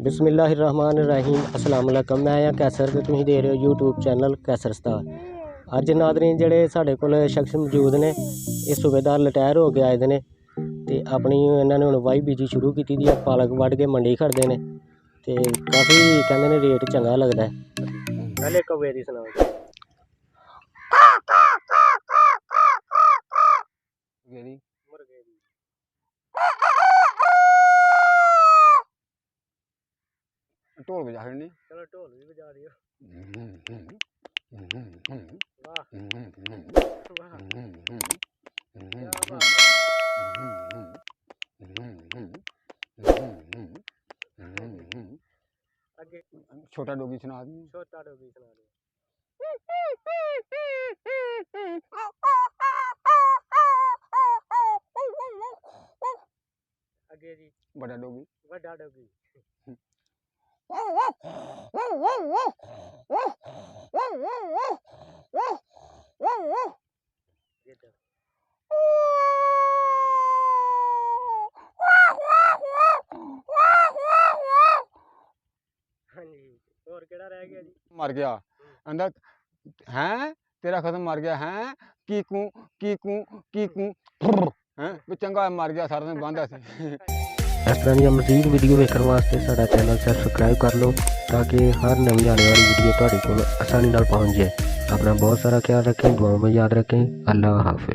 बिस्मिल्लाहिर्रहमानिर्रहीम अस्सलाम वालेकुम। मैं आं कैसर ते तुसीं दे रहे हो यूट्यूब चैनल कैसर स्टार। अज नादरीन जेह्ड़े साढ़े कोल शख्स मौजूद ने ये सूबेदार रिटायर हो के आए दे ने ते अपनी इन्हां ने हुण वाही बीजी शुरू कीती दी है। पालक वड्ढ के मंडी खड़दे ने ते काफ़ी कहंदे ने रेट चंगा लगदा है। पहले कौवे दी सनाओ। मुर्गे दी ढोल बजा छड़नी। चलो ढोल भी बजा दियो। वाह वाह क्या बात है। आगे छोटा डोगी सुना दी। छोटा डोगी सुना दो। आगे जी बड़ा डोगी। वड्डा डोगी। हाँ जी और केड़ा रह गया जी। मर गया अंदर हैं तेरा खत्म मर गया हैं कीकू कीकू कीकू हैं भी चंगा मर गया सारा दिन बंद सी। इस तरह की मजीद वीडियो वेखने वास्ते साडा चैनल सबसक्राइब कर लो ताकि हर नवी आने वाली वीडियो तुहाडे कोल आसानी नाल पहुंच जाए। अपना बहुत सारा ख्याल रखें, दुआओं में याद रखें। अल्लाह हाफिज़।